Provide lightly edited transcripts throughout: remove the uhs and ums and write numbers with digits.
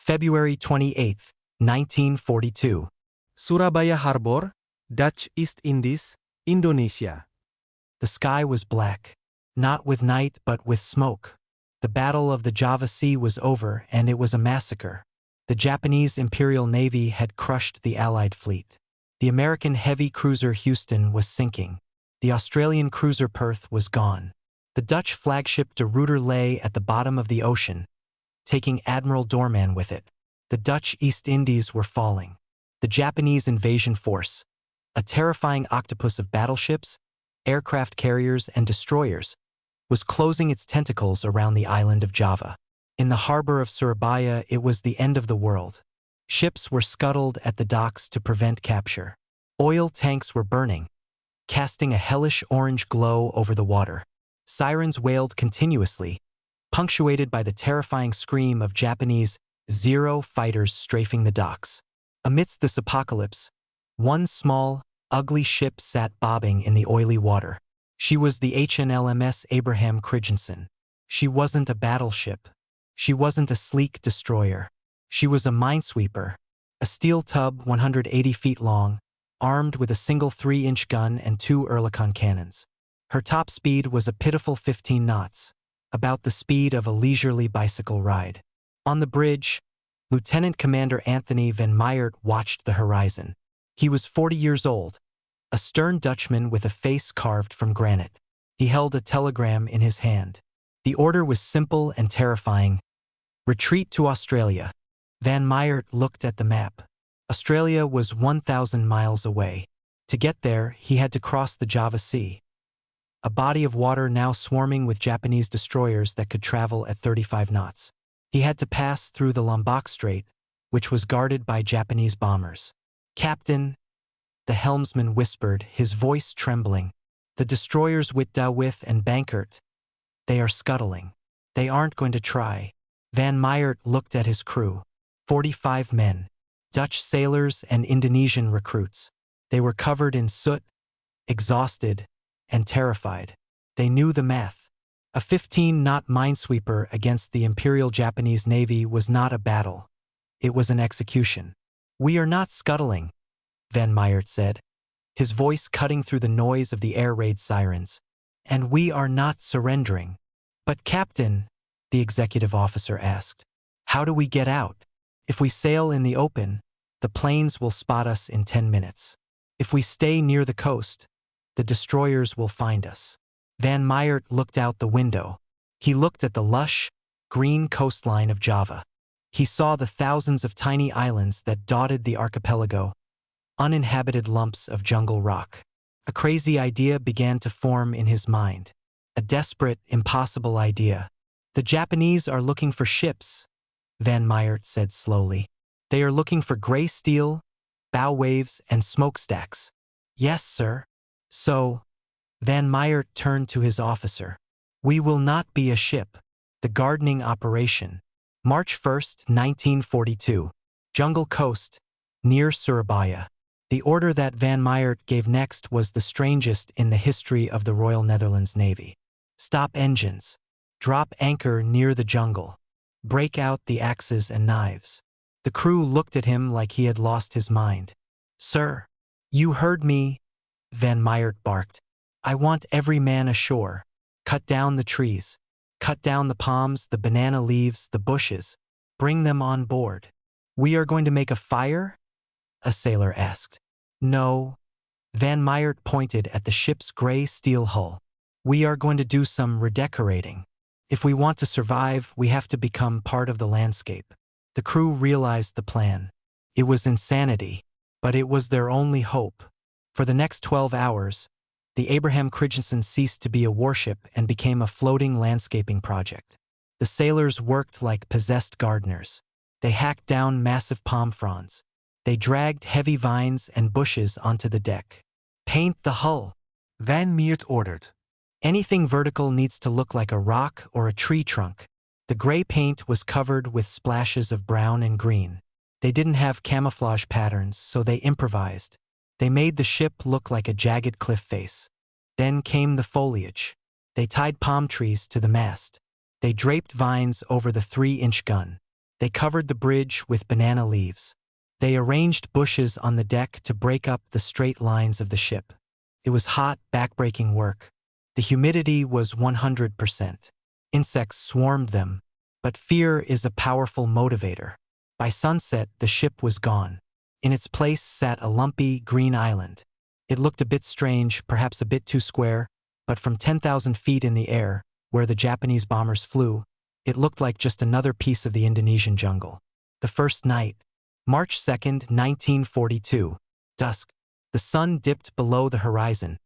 February 28, 1942. Surabaya Harbor, Dutch East Indies, Indonesia. The sky was black, not with night but with smoke. The Battle of the Java Sea was over and it was a massacre. The Japanese Imperial Navy had crushed the Allied fleet. The American heavy cruiser Houston was sinking. The Australian cruiser Perth was gone. The Dutch flagship De Ruyter lay at the bottom of the ocean, taking Admiral Doorman with it. The Dutch East Indies were falling. The Japanese invasion force, a terrifying octopus of battleships, aircraft carriers, and destroyers, was closing its tentacles around the island of Java. In the harbor of Surabaya, it was the end of the world. Ships were scuttled at the docks to prevent capture. Oil tanks were burning, casting a hellish orange glow over the water. Sirens wailed continuously, punctuated by the terrifying scream of Japanese Zero fighters strafing the docks. Amidst this apocalypse, one small, ugly ship sat bobbing in the oily water. She was the HNLMS Abraham Christensen. She wasn't a battleship. She wasn't a sleek destroyer. She was a minesweeper, a steel tub 180 feet long, armed with a single 3-inch gun and 2 Oerlikon cannons. Her top speed was a pitiful 15 knots, about the speed of a leisurely bicycle ride. On the bridge, Lieutenant Commander Anthony van Meyert watched the horizon. He was 40 years old, a stern Dutchman with a face carved from granite. He held a telegram in his hand. The order was simple and terrifying: retreat to Australia. Van Meyert looked at the map. Australia was 1,000 miles away. To get there, he had to cross the Java Sea, a body of water now swarming with Japanese destroyers that could travel at 35 knots. He had to pass through the Lombok Strait, which was guarded by Japanese bombers. "Captain," the helmsman whispered, his voice trembling, "the destroyers Witdawith and Bankert, they are scuttling. They aren't going to try." Van Meyert looked at his crew. 45 men, Dutch sailors and Indonesian recruits. They were covered in soot, exhausted, and terrified. They knew the math. A 15-knot minesweeper against the Imperial Japanese Navy was not a battle. It was an execution. "We are not scuttling," Van Meyert said, his voice cutting through the noise of the air raid sirens. "And we are not surrendering." "But Captain," the executive officer asked, "how do we get out? If we sail in the open, the planes will spot us in 10 minutes. If we stay near the coast, the destroyers will find us." Van Meyert looked out the window. He looked at the lush, green coastline of Java. He saw the thousands of tiny islands that dotted the archipelago, uninhabited lumps of jungle rock. A crazy idea began to form in his mind. A desperate, impossible idea. "The Japanese are looking for ships," Van Meyert said slowly. "They are looking for gray steel, bow waves, and smokestacks." "Yes, sir." "So," Van Meyert turned to his officer, "we will not be a ship." The gardening operation. March 1, 1942. Jungle Coast, near Surabaya. The order that Van Meyert gave next was the strangest in the history of the Royal Netherlands Navy. "Stop engines. Drop anchor near the jungle. Break out the axes and knives." The crew looked at him like he had lost his mind. "Sir." "You heard me," Van Meyert barked. "I want every man ashore. Cut down the trees. Cut down the palms, the banana leaves, the bushes. Bring them on board." "We are going to make a fire?" a sailor asked. "No." Van Meyert pointed at the ship's gray steel hull. "We are going to do some redecorating. If we want to survive, we have to become part of the landscape." The crew realized the plan. It was insanity, but it was their only hope. For the next 12 hours, the Abraham Christensen ceased to be a warship and became a floating landscaping project. The sailors worked like possessed gardeners. They hacked down massive palm fronds. They dragged heavy vines and bushes onto the deck. "Paint the hull," Van Meyert ordered. "Anything vertical needs to look like a rock or a tree trunk." The gray paint was covered with splashes of brown and green. They didn't have camouflage patterns, so they improvised. They made the ship look like a jagged cliff face. Then came the foliage. They tied palm trees to the mast. They draped vines over the 3-inch gun. They covered the bridge with banana leaves. They arranged bushes on the deck to break up the straight lines of the ship. It was hot, backbreaking work. The humidity was 100%. Insects swarmed them, but fear is a powerful motivator. By sunset, the ship was gone. In its place sat a lumpy, green island. It looked a bit strange, perhaps a bit too square, but from 10,000 feet in the air, where the Japanese bombers flew, it looked like just another piece of the Indonesian jungle. The first night, March 2nd, 1942, dusk. The sun dipped below the horizon,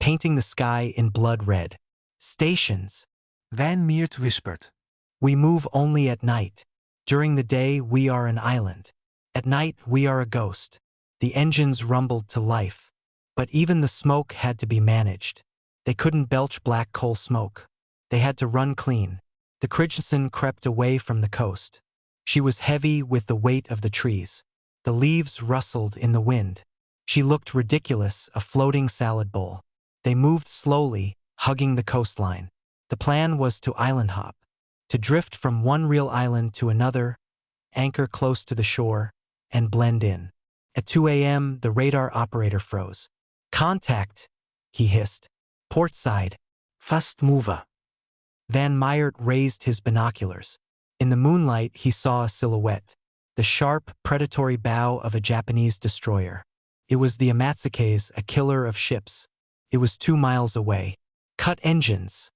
painting the sky in blood red. Stations, Van Meert whispered. we move only at night. During the day, we are an island. At night, we are a ghost. The engines rumbled to life. But even the smoke had to be managed. They couldn't belch black coal smoke. They had to run clean. The Christensen crept away from the coast. She was heavy with the weight of the trees. The leaves rustled in the wind. She looked ridiculous, a floating salad bowl. They moved slowly, hugging the coastline. The plan was to island hop, to drift from one real island to another, anchor close to the shore, and blend in. At 2 a.m., the radar operator froze. Contact, he hissed. Port side. Fast mover. Van Meert raised his binoculars. In the moonlight, he saw a silhouette, the sharp, predatory bow of a Japanese destroyer. It was the Amatsukes, a killer of ships. It was 2 miles away. Cut engines,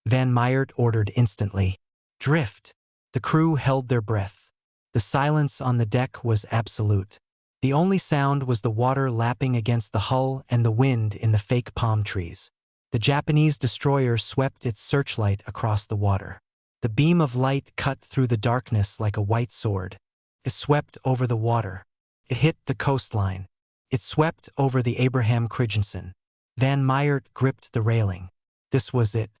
Van Meert ordered instantly. Drift. The crew held their breath. The silence on the deck was absolute. The only sound was the water lapping against the hull and the wind in the fake palm trees. The Japanese destroyer swept its searchlight across the water. The beam of light cut through the darkness like a white sword. It swept over the water. It hit the coastline. It swept over the Abraham Christensen. Van Meert gripped the railing. This was it.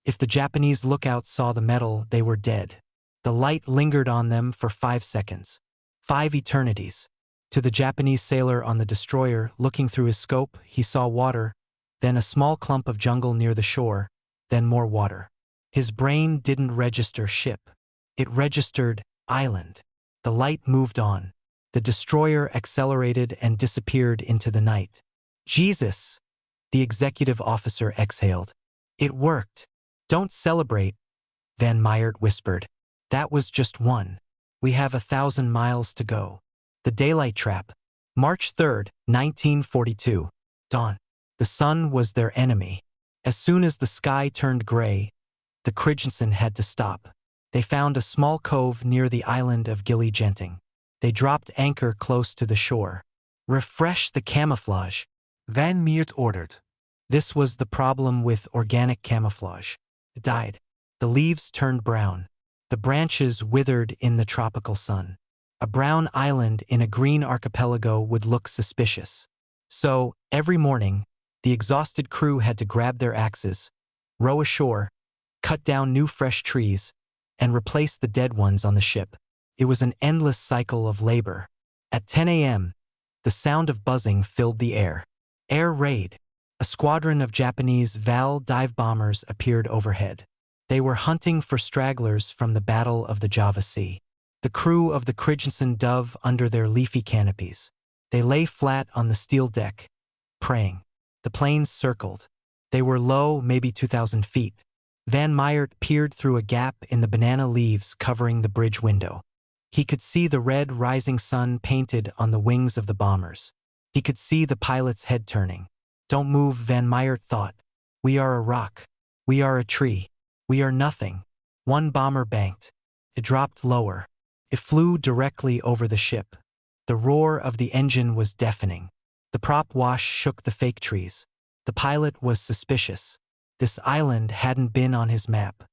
If the Japanese lookout saw the metal, they were dead. The light lingered on them for 5 seconds. 5 eternities. To the Japanese sailor on the destroyer, looking through his scope, he saw water, then a small clump of jungle near the shore, then more water. His brain didn't register ship. It registered island. The light moved on. The destroyer accelerated and disappeared into the night. Jesus! The executive officer exhaled. It worked. Don't celebrate, Van Meert whispered. That was just one. We have 1,000 miles to go. The Daylight Trap. March 3rd, 1942. Dawn. The sun was their enemy. As soon as the sky turned gray, the Christensen had to stop. They found a small cove near the island of Gili Genting. They dropped anchor close to the shore. Refresh the camouflage, Van Meert ordered. This was the problem with organic camouflage. It died. The leaves turned brown. The branches withered in the tropical sun. A brown island in a green archipelago would look suspicious. So, every morning, the exhausted crew had to grab their axes, row ashore, cut down new fresh trees, and replace the dead ones on the ship. It was an endless cycle of labor. At 10 a.m., the sound of buzzing filled the air. Air raid. A squadron of Japanese Val dive bombers appeared overhead. They were hunting for stragglers from the Battle of the Java Sea. The crew of the Christensen dove under their leafy canopies. They lay flat on the steel deck, praying. The planes circled. They were low, maybe 2,000 feet. Van Meert peered through a gap in the banana leaves covering the bridge window. He could see the red rising sun painted on the wings of the bombers. He could see the pilot's head turning. Don't move, Van Meert thought. We are a rock. We are a tree. We are nothing. One bomber banked. It dropped lower. It flew directly over the ship. The roar of the engine was deafening. The prop wash shook the fake trees. The pilot was suspicious. This island hadn't been on his map.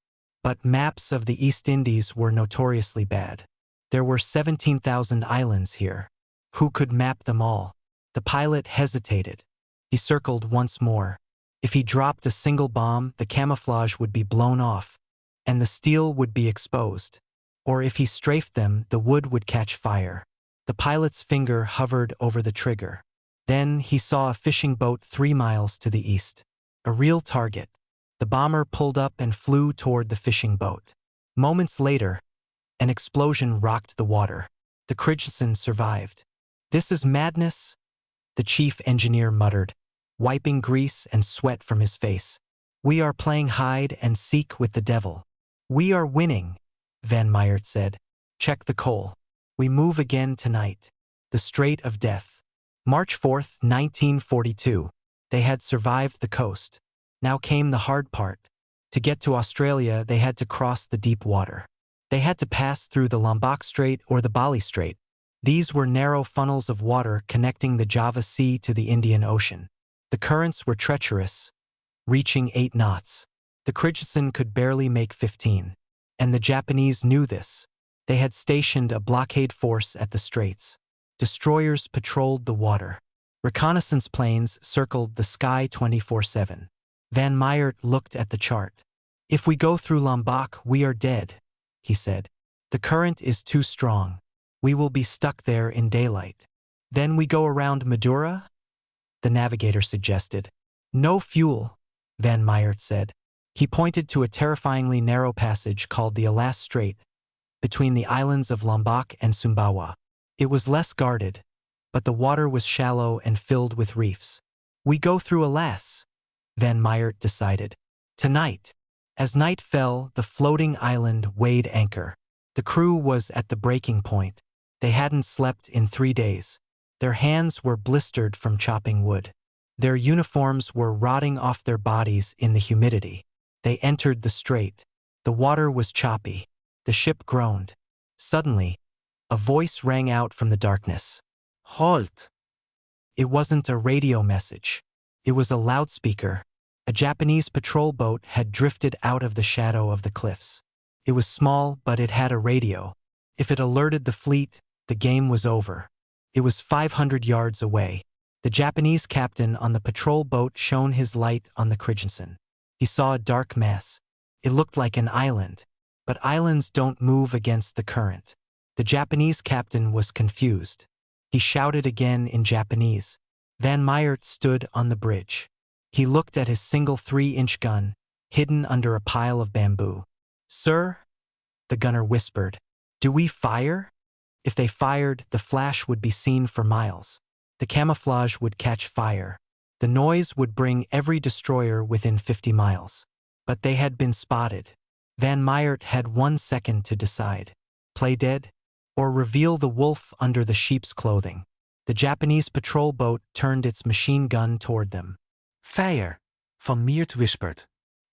But maps of the East Indies were notoriously bad. There were 17,000 islands here. Who could map them all? The pilot hesitated. He circled once more. If he dropped a single bomb, the camouflage would be blown off, and the steel would be exposed. Or if he strafed them, the wood would catch fire. The pilot's finger hovered over the trigger. Then he saw a fishing boat 3 miles to the east. A real target. The bomber pulled up and flew toward the fishing boat. Moments later, An explosion rocked the water. The Christensen survived. "This is madness," the chief engineer muttered, wiping grease and sweat from his face. "We are playing hide and seek with the devil." "We are winning," Van Meyert said. "Check the coal. We move again tonight." The Strait of Death. March 4th, 1942. They had survived the coast. Now came the hard part. To get to Australia, they had to cross the deep water. They had to pass through the Lombok Strait or the Bali Strait. These were narrow funnels of water connecting the Java Sea to the Indian Ocean. The currents were treacherous, reaching 8 knots. The Christensen could barely make 15. And the Japanese knew this. They had stationed a blockade force at the straits. Destroyers patrolled the water. Reconnaissance planes circled the sky 24/7. Van Meyert looked at the chart. "If we go through Lombok, we are dead," he said. "The current is too strong. We will be stuck there in daylight." "Then we go around Madura?" the navigator suggested. "No fuel," Van Meyert said. He pointed to a terrifyingly narrow passage called the Alas Strait, between the islands of Lombok and Sumbawa. It was less guarded, but the water was shallow and filled with reefs. "We go through Alas," Van Meyert decided. "Tonight." As night fell, the floating island weighed anchor. The crew was at the breaking point. They hadn't slept in 3 days. Their hands were blistered from chopping wood. Their uniforms were rotting off their bodies in the humidity. They entered the strait. The water was choppy. The ship groaned. Suddenly, a voice rang out from the darkness. "Halt!" It wasn't a radio message. It was a loudspeaker. A Japanese patrol boat had drifted out of the shadow of the cliffs. It was small, but it had a radio. If it alerted the fleet, the game was over. It was 500 yards away. The Japanese captain on the patrol boat shone his light on the Christensen. He saw a dark mass. It looked like an island, but islands don't move against the current. The Japanese captain was confused. He shouted again in Japanese. Van Meyert stood on the bridge. He looked at his single 3-inch gun, hidden under a pile of bamboo. "Sir?" the gunner whispered. "Do we fire?" If they fired, the flash would be seen for miles. The camouflage would catch fire. The noise would bring every destroyer within 50 miles. But they had been spotted. Van Meyert had 1 second to decide. Play dead? Or reveal the wolf under the sheep's clothing? The Japanese patrol boat turned its machine gun toward them. Fire, Van Meyert whispered.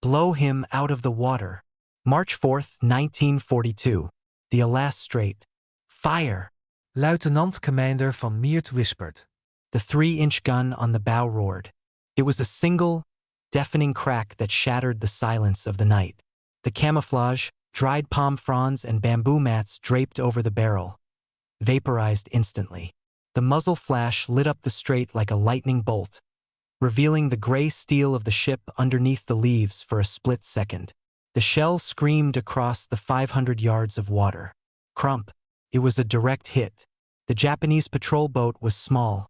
"Blow him out of the water." March 4th, 1942. The Alas Strait. "Fire!" Luitenant-Commander Van Meyert whispered. The 3-inch gun on the bow roared. It was a single, deafening crack that shattered the silence of the night. The camouflage, dried palm fronds and bamboo mats draped over the barrel, vaporized instantly. The muzzle flash lit up the strait like a lightning bolt, revealing the gray steel of the ship underneath the leaves for a split second. The shell screamed across the 500 yards of water. Crump. It was a direct hit. The Japanese patrol boat was small,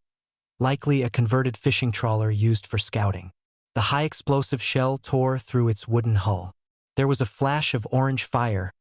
likely a converted fishing trawler used for scouting. The high-explosive shell tore through its wooden hull. There was a flash of orange fire,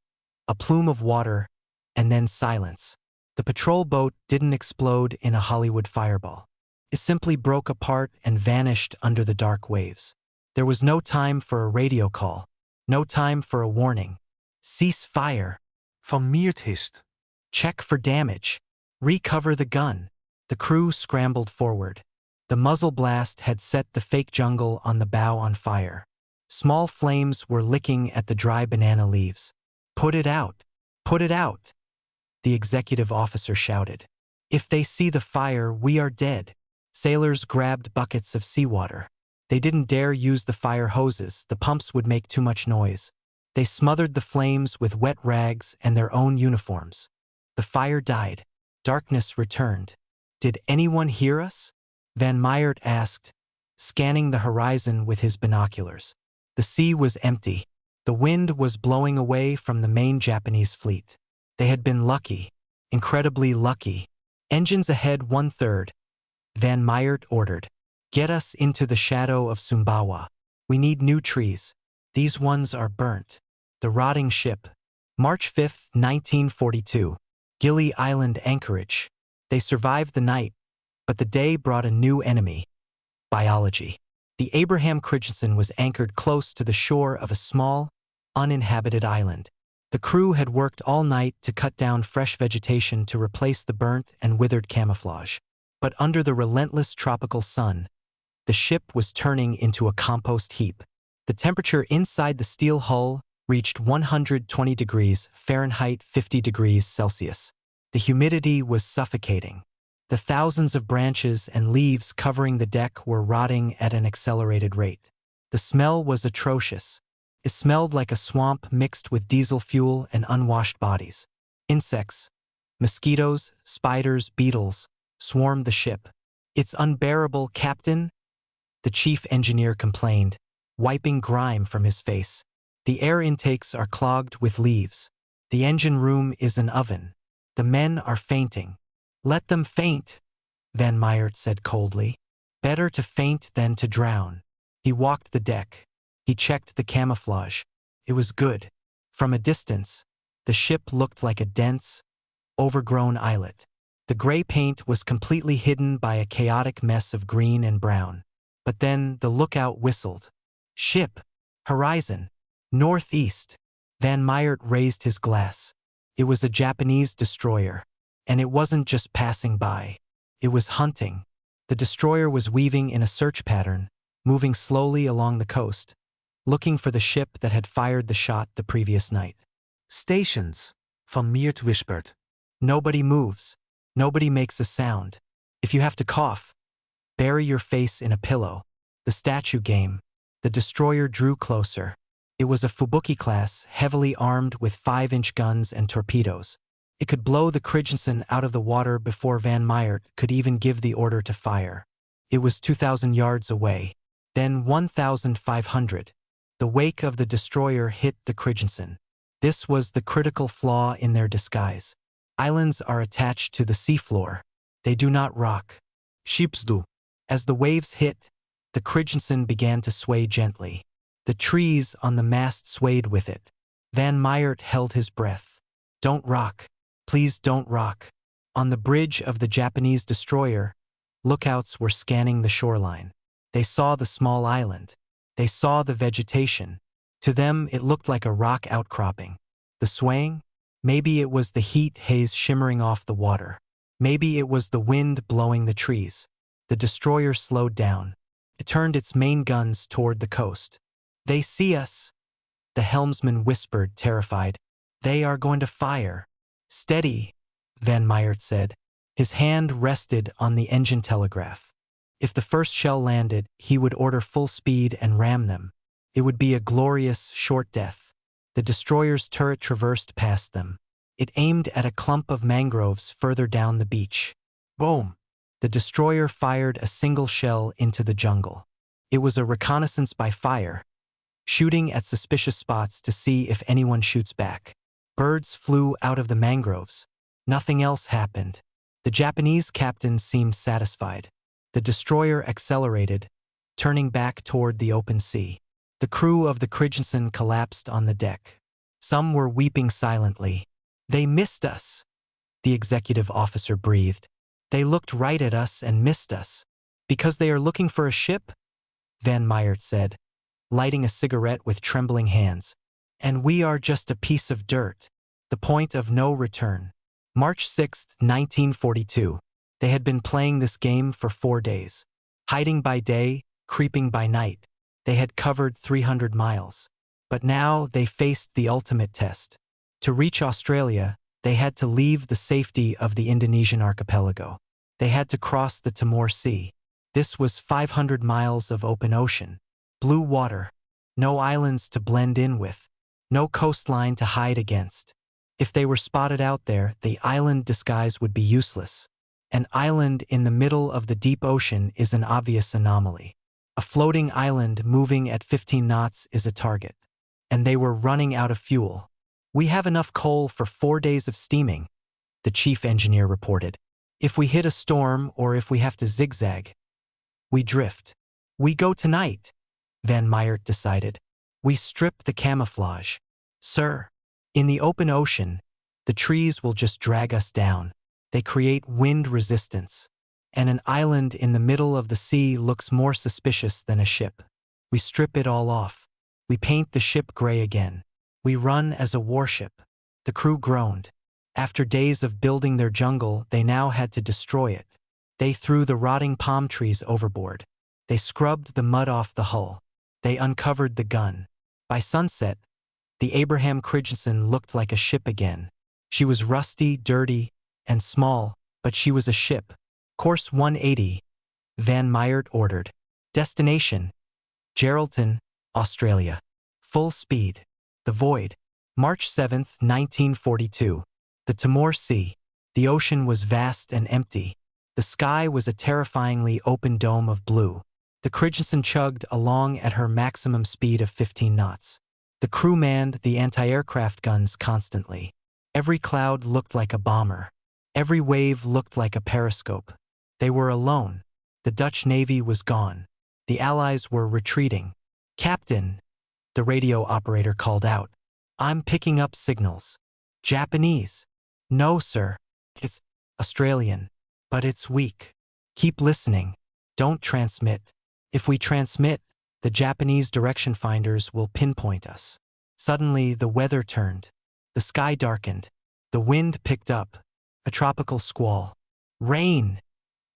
a plume of water, and then silence. The patrol boat didn't explode in a Hollywood fireball. It simply broke apart and vanished under the dark waves. There was no time for a radio call, no time for a warning. "Cease fire," Van Meyert hissed. "Check for damage. Recover the gun." The crew scrambled forward. The muzzle blast had set the fake jungle on the bow on fire. Small flames were licking at the dry banana leaves. "Put it out! Put it out!" the executive officer shouted. "If they see the fire, we are dead." Sailors grabbed buckets of seawater. They didn't dare use the fire hoses. The pumps would make too much noise. They smothered the flames with wet rags and their own uniforms. The fire died. Darkness returned. "Did anyone hear us?" Van Meyert asked, scanning the horizon with his binoculars. The sea was empty. The wind was blowing away from the main Japanese fleet. They had been lucky, incredibly lucky. "Engines ahead 1/3. Van Meyert ordered. "Get us into the shadow of Sumbawa. We need new trees. These ones are burnt." The rotting ship, March 5, 1942. Gili Island anchorage. They survived the night, but the day brought a new enemy. Biology. The Abraham Christensen was anchored close to the shore of a small, uninhabited island. The crew had worked all night to cut down fresh vegetation to replace the burnt and withered camouflage. But under the relentless tropical sun, the ship was turning into a compost heap. The temperature inside the steel hull reached 120 degrees Fahrenheit, 50 degrees Celsius. The humidity was suffocating. The thousands of branches and leaves covering the deck were rotting at an accelerated rate. The smell was atrocious. It smelled like a swamp mixed with diesel fuel and unwashed bodies. Insects, mosquitoes, spiders, beetles, swarmed the ship. "It's unbearable, Captain," the chief engineer complained, wiping grime from his face. "The air intakes are clogged with leaves. The engine room is an oven. The men are fainting." "Let them faint," Van Meyert said coldly. "Better to faint than to drown." He walked the deck. He checked the camouflage. It was good. From a distance, the ship looked like a dense, overgrown islet. The gray paint was completely hidden by a chaotic mess of green and brown. But then the lookout whistled. "Ship! Horizon! Northeast!" Van Meyert raised his glass. It was a Japanese destroyer. And it wasn't just passing by. It was hunting. The destroyer was weaving in a search pattern, moving slowly along the coast, looking for the ship that had fired the shot the previous night. Stations, Van Meyert whispered. Nobody moves. Nobody makes a sound. If you have to cough, bury your face in a pillow. The statue game. The destroyer drew closer. It was a Fubuki class, heavily armed with 5-inch guns and torpedoes. It could blow the Christensen out of the water before Van Meyert could even give the order to fire. It was 2,000 yards away. Then 1,500. The wake of the destroyer hit the Christensen. This was the critical flaw in their disguise. Islands are attached to the seafloor. They do not rock. Schipsdu. As the waves hit, the Christensen began to sway gently. The trees on the mast swayed with it. Van Meyert held his breath. "Don't rock. Please don't rock." On the bridge of the Japanese destroyer, lookouts were scanning the shoreline. They saw the small island. They saw the vegetation. To them, it looked like a rock outcropping. The swaying? Maybe it was the heat haze shimmering off the water. Maybe it was the wind blowing the trees. The destroyer slowed down. It turned its main guns toward the coast. "They see us," the helmsman whispered, terrified. "They are going to fire." "Steady," Van Meyert said. His hand rested on the engine telegraph. If the first shell landed, he would order full speed and ram them. It would be a glorious, short death. The destroyer's turret traversed past them. It aimed at a clump of mangroves further down the beach. Boom! The destroyer fired a single shell into the jungle. It was a reconnaissance by fire, shooting at suspicious spots to see if anyone shoots back. Birds flew out of the mangroves. Nothing else happened. The Japanese captain seemed satisfied. The destroyer accelerated, turning back toward the open sea. The crew of the Christensen collapsed on the deck. Some were weeping silently. "They missed us," the executive officer breathed. "They looked right at us and missed us." "Because they are looking for a ship?" Van Meyert said, lighting a cigarette with trembling hands. "And we are just a piece of dirt. The point of no return." March 6, 1942. They had been playing this game for 4 days. Hiding by day, creeping by night. They had covered 300 miles. But now they faced the ultimate test. To reach Australia, they had to leave the safety of the Indonesian archipelago. They had to cross the Timor Sea. This was 500 miles of open ocean. Blue water. No islands to blend in with. No coastline to hide against. If they were spotted out there, the island disguise would be useless. An island in the middle of the deep ocean is an obvious anomaly. A floating island moving at 15 knots is a target. And they were running out of fuel. "We have enough coal for 4 days of steaming," the chief engineer reported. "If we hit a storm or if we have to zigzag, we drift. We go tonight," Van Meyert decided. "We strip the camouflage." "Sir." In the open ocean, the trees will just drag us down. They create wind resistance. And an island in the middle of the sea looks more suspicious than a ship. We strip it all off. We paint the ship gray again. We run as a warship. The crew groaned. After days of building their jungle, they now had to destroy it. They threw the rotting palm trees overboard. They scrubbed the mud off the hull. They uncovered the gun. By sunset, the Abraham Christensen looked like a ship again. She was rusty, dirty, and small, but she was a ship. Course 180, Van Meyert ordered. Destination, Geraldton, Australia. Full speed. The Void, March 7, 1942. The Timor Sea. The ocean was vast and empty. The sky was a terrifyingly open dome of blue. The Christensen chugged along at her maximum speed of 15 knots. The crew manned the anti-aircraft guns constantly. Every cloud looked like a bomber. Every wave looked like a periscope. They were alone. The Dutch Navy was gone. The Allies were retreating. "Captain," the radio operator called out. "I'm picking up signals." "Japanese." "No, sir. It's Australian. But it's weak. Keep listening. Don't transmit. If we transmit, the Japanese direction finders will pinpoint us." Suddenly, the weather turned. The sky darkened. The wind picked up. A tropical squall. "Rain!"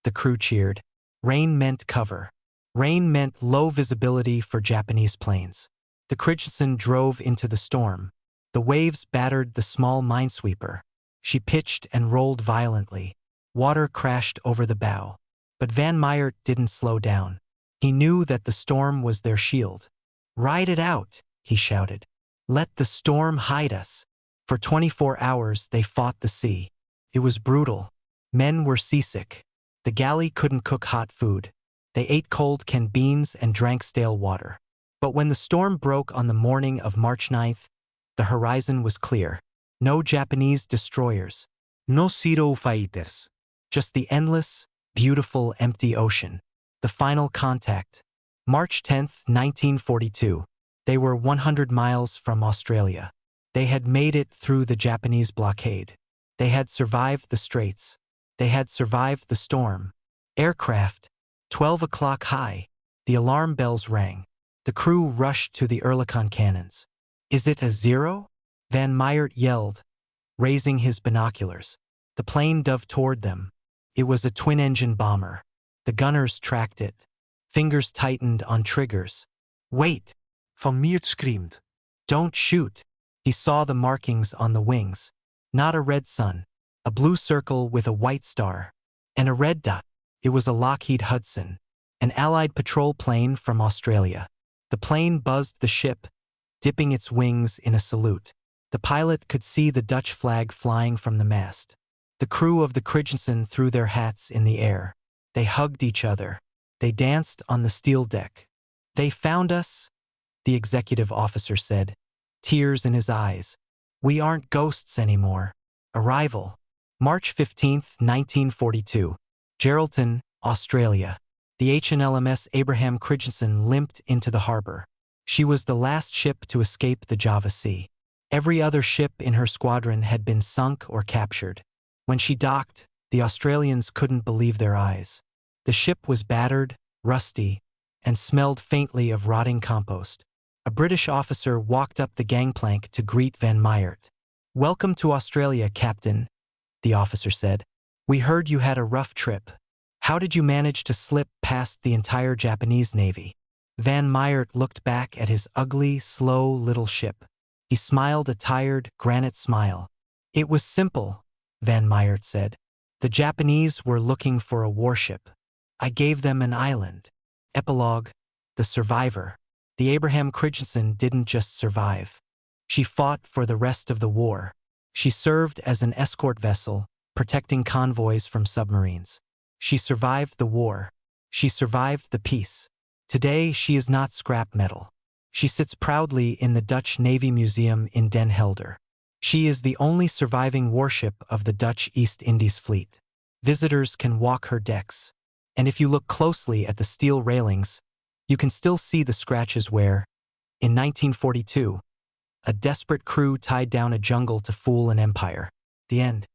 The crew cheered. Rain meant cover. Rain meant low visibility for Japanese planes. The Christensen drove into the storm. The waves battered the small minesweeper. She pitched and rolled violently. Water crashed over the bow. But Van Meyert didn't slow down. He knew that the storm was their shield. "Ride it out," he shouted. "Let the storm hide us." For 24 hours they fought the sea. It was brutal. Men were seasick. The galley couldn't cook hot food. They ate cold canned beans and drank stale water. But when the storm broke on the morning of March 9th, the horizon was clear. No Japanese destroyers. No Zero fighters. Just the endless, beautiful, empty ocean. The final contact. March 10th, 1942. They were 100 miles from Australia. They had made it through the Japanese blockade. They had survived the straits. They had survived the storm. Aircraft. 12 o'clock high. The alarm bells rang. The crew rushed to the Oerlikon cannons. "Is it a zero?" Van Meyert yelled, raising his binoculars. The plane dove toward them. It was a twin-engine bomber. The gunners tracked it. Fingers tightened on triggers. "Wait!" Van Meyert screamed. "Don't shoot!" He saw the markings on the wings. Not a red sun. A blue circle with a white star. And a red dot. It was a Lockheed Hudson. An Allied patrol plane from Australia. The plane buzzed the ship, dipping its wings in a salute. The pilot could see the Dutch flag flying from the mast. The crew of the Christensen threw their hats in the air. They hugged each other. They danced on the steel deck. "They found us," the executive officer said, tears in his eyes. "We aren't ghosts anymore." Arrival. March 15th, 1942. Geraldton, Australia. The HNLMS Abraham Christensen limped into the harbor. She was the last ship to escape the Java Sea. Every other ship in her squadron had been sunk or captured. When she docked, the Australians couldn't believe their eyes. The ship was battered, rusty, and smelled faintly of rotting compost. A British officer walked up the gangplank to greet Van Meyert. "Welcome to Australia, Captain," the officer said. "We heard you had a rough trip. How did you manage to slip past the entire Japanese Navy?" Van Meyert looked back at his ugly, slow little ship. He smiled a tired, granite smile. "It was simple," Van Meyert said. "The Japanese were looking for a warship. I gave them an island." Epilogue. The survivor. The Abraham Christensen didn't just survive. She fought for the rest of the war. She served as an escort vessel, protecting convoys from submarines. She survived the war. She survived the peace. Today, she is not scrap metal. She sits proudly in the Dutch Navy Museum in Den Helder. She is the only surviving warship of the Dutch East Indies Fleet. Visitors can walk her decks. And if you look closely at the steel railings, you can still see the scratches where, in 1942, A desperate crew tied down a jungle to fool an empire. The end.